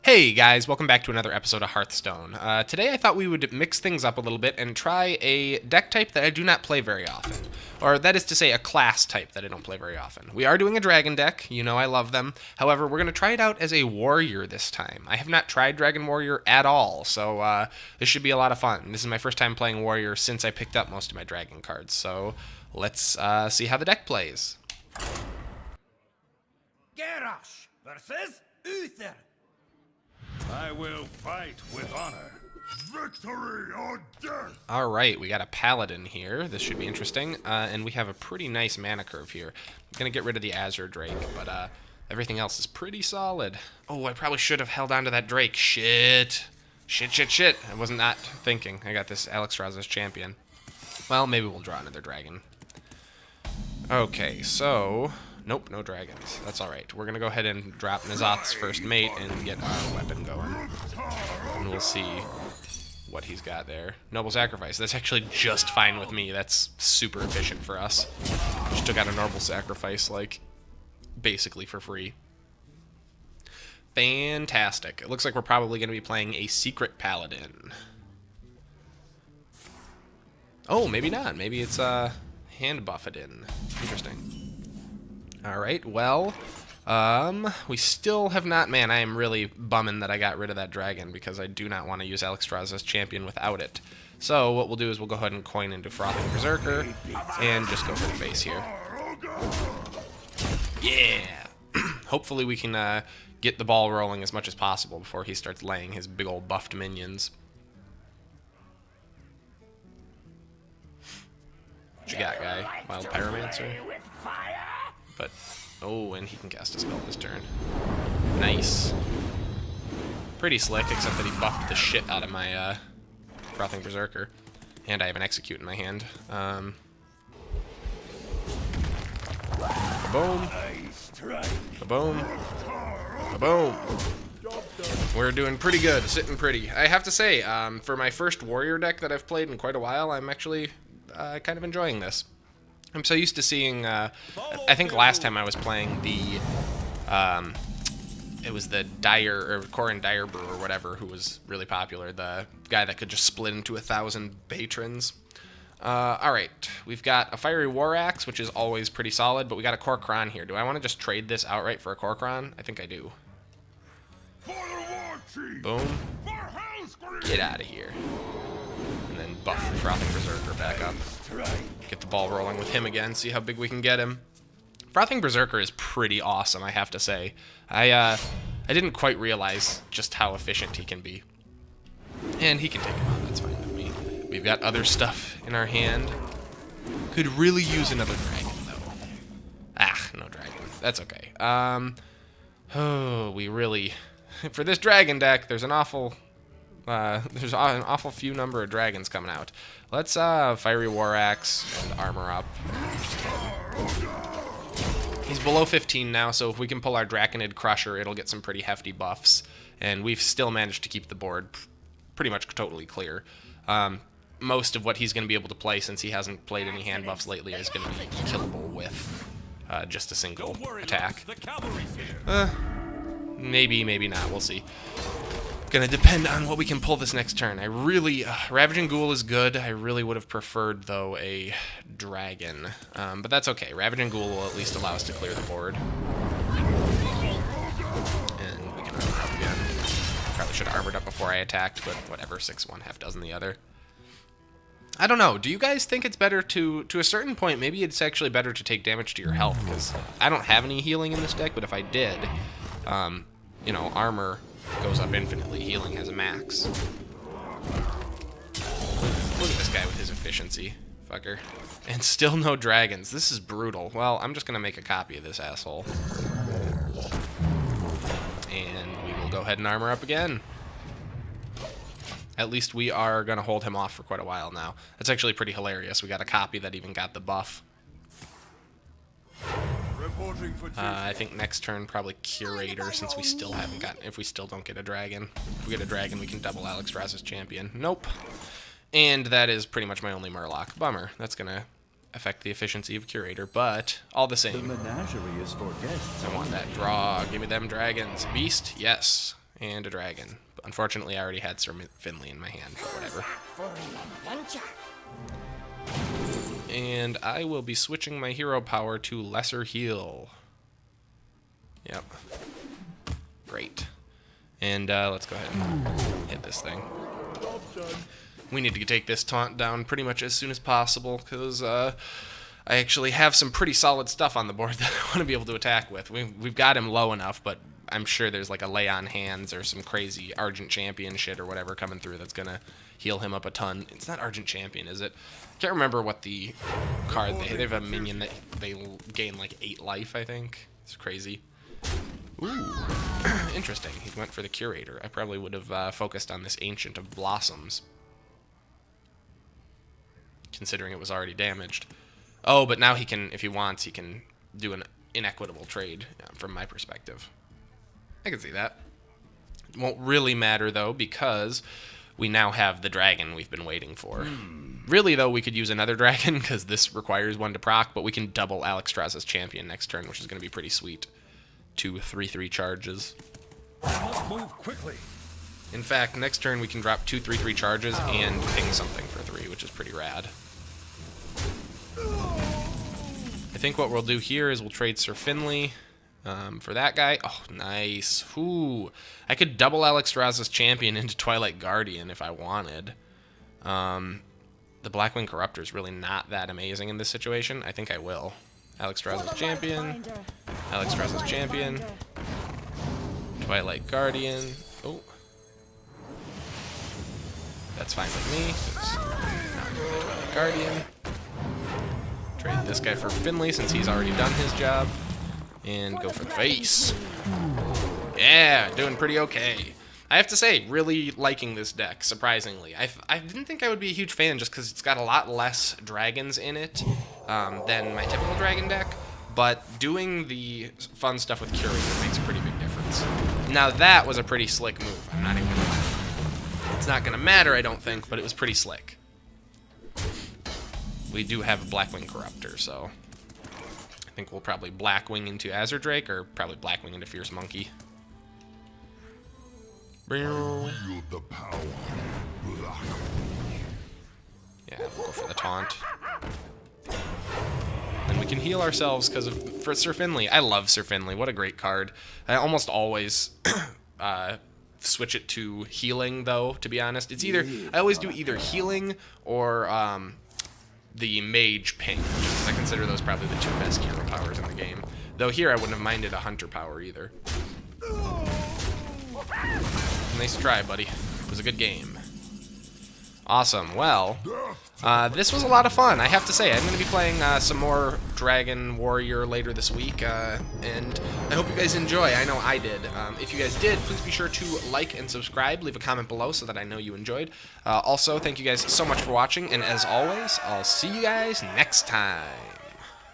Hey guys, welcome back to another episode of Hearthstone. Today I thought we would mix things up a little bit and try a deck type that I do not play very often. Or that is to say, a class type that I don't play very often. We are doing a dragon deck, you know I love them. However, we're going to try it out as a warrior this time. I have not tried Dragon Warrior at all, so this should be a lot of fun. This is my first time playing warrior since I picked up most of my dragon cards, so let's see how the deck plays. Garrosh versus Uther. I will fight with honor. Victory or death! Alright, we got a paladin here. This should be interesting. And we have a pretty nice mana curve here. I'm going to get rid of the Azure Drake, but everything else is pretty solid. Oh, I probably should have held on to that Drake. Shit. Shit. I was not thinking. I got this Alexstrasza's champion. Well, maybe we'll draw another dragon. Okay, so... Nope, no dragons. That's alright. We're going to go ahead and drop N'Zoth's first mate and get our weapon going. And we'll see what he's got there. Noble Sacrifice. That's actually just fine with me. That's super efficient for us. Just took out a Noble Sacrifice, like, basically for free. Fantastic. It looks like we're probably going to be playing a Secret Paladin. Oh, maybe not. Maybe it's hand buffed in. Interesting. Alright, well, we still have not... Man, I am really bumming that I got rid of that dragon because I do not want to use Alexstrasza's champion without it. So what we'll do is we'll go ahead and coin into Frothing Berserker and just go for the base here. Yeah! Hopefully we can get the ball rolling as much as possible before he starts laying his big old buffed minions. What you got, guy? Wild Pyromancer? But, oh, and he can cast a spell this turn. Nice. Pretty slick, except that he buffed the shit out of my Frothing Berserker. And I have an Execute in my hand. Boom. Boom. Boom. We're doing pretty good, sitting pretty. I have to say, for my first warrior deck that I've played in quite a while, I'm actually kind of enjoying this. I'm so used to seeing, I think last time I was playing the, it was the Corin Direbrew or whatever, who was really popular, the guy that could just split into 1,000 patrons. Alright, we've got a Fiery War Axe, which is always pretty solid, but we got a Kor'kron here. Do I want to just trade this outright for a Kor'kron? I think I do. Boom. Get out of here. And then buff the Frothing Berserker back up. Get the ball rolling with him again, see how big we can get him. Frothing Berserker is pretty awesome, I have to say. I didn't quite realize just how efficient he can be. And he can take him on, that's fine with me. We've got other stuff in our hand. Could really use another dragon, though. Ah, no dragon. That's okay. Oh, we really... For this dragon deck, there's an awful few number of dragons coming out. Let's Fiery War Axe and armor up. He's below 15 now, so if we can pull our Draconid Crusher, it'll get some pretty hefty buffs. And we've still managed to keep the board pretty much totally clear. Most of what he's going to be able to play, since he hasn't played any hand buffs lately, is going to be killable with just a single attack. Maybe not. We'll see. Gonna depend on what we can pull this next turn. I really... Ravaging Ghoul is good. I really would have preferred, though, a dragon. But that's okay. Ravaging Ghoul will at least allow us to clear the board. And we can armor up again. Probably should have armored up before I attacked, but whatever. 6-1, half dozen the other. I don't know. Do you guys think it's better to a certain point, maybe it's actually better to take damage to your health? Because I don't have any healing in this deck, but if I did, you know, armor... goes up infinitely. Healing has a max. Look at this guy with his efficiency. Fucker. And still no dragons. This is brutal. Well, I'm just going to make a copy of this asshole. And we will go ahead and armor up again. At least we are going to hold him off for quite a while now. That's actually pretty hilarious. We got a copy that even got the buff. I think next turn probably Curator, since we still haven't gotten... If we still don't get a dragon. If we get a dragon, we can double Alexstrasza's champion. Nope. And that is pretty much my only Murloc. Bummer. That's going to affect the efficiency of Curator, but all the same. The menagerie is for guests. I want that draw. Give me them dragons. Beast? Yes. and a dragon. But unfortunately, I already had Sir Finley in my hand, but whatever. For an adventure. And I will be switching my hero power to Lesser Heal. Yep. Great. And let's go ahead and hit this thing. We need to take this taunt down pretty much as soon as possible, because I actually have some pretty solid stuff on the board that I want to be able to attack with. We've got him low enough, but I'm sure there's like a Lay on Hands or some crazy Argent Champion shit or whatever coming through that's going to heal him up a ton. It's not Argent Champion, is it? Can't remember what the card they have. A minion that they gain like 8 life, I think. It's crazy. Ooh, interesting. He went for the Curator. I probably would have focused on this Ancient of Blossoms, considering it was already damaged. Oh, but now he can, if he wants, he can do an inequitable trade from my perspective. I can see that. It won't really matter, though, because we now have the dragon we've been waiting for. Really, though, we could use another dragon, because this requires 1 to proc, but we can double Alexstrasza's champion next turn, which is going to be pretty sweet. 2 3/3 charges. I must move quickly. In fact, next turn we can drop 2 3/3 charges and ping something for 3, which is pretty rad. I think what we'll do here is we'll trade Sir Finley for that guy. Oh, nice. Ooh. I could double Alexstrasza's champion into Twilight Guardian if I wanted. The Blackwing Corruptor is really not that amazing in this situation. I think I will. Alexstrasza's champion. Alexstrasza's champion. Twilight Guardian. Oh. That's fine with me. Twilight Guardian. Trade this guy for Finley since he's already done his job. And go for the face. Yeah, doing pretty okay. I have to say, really liking this deck, surprisingly. I didn't think I would be a huge fan just because it's got a lot less dragons in it than my typical dragon deck. But doing the fun stuff with Curator makes a pretty big difference. Now that was a pretty slick move. I'm not even gonna lie. It's not going to matter, I don't think, but it was pretty slick. We do have a Blackwing Corruptor, so I think we'll probably Blackwing into Azure Drake, or probably Blackwing into Fierce Monkey. Wield the power. Yeah, we'll go for the taunt. And we can heal ourselves because of for Sir Finley. I love Sir Finley. What a great card. I almost always switch it to healing, though, to be honest. It's either I always do either healing or the mage ping, because I consider those probably the 2 best hero powers in the game. Though here I wouldn't have minded a hunter power either. Nice try, buddy. It was a good game. Awesome. Well, this was a lot of fun, I have to say. I'm going to be playing some more Dragon Warrior later this week, and I hope you guys enjoy. I know I did. If you guys did, please be sure to like and subscribe. Leave a comment below so that I know you enjoyed. Also, thank you guys so much for watching, and as always, I'll see you guys next time.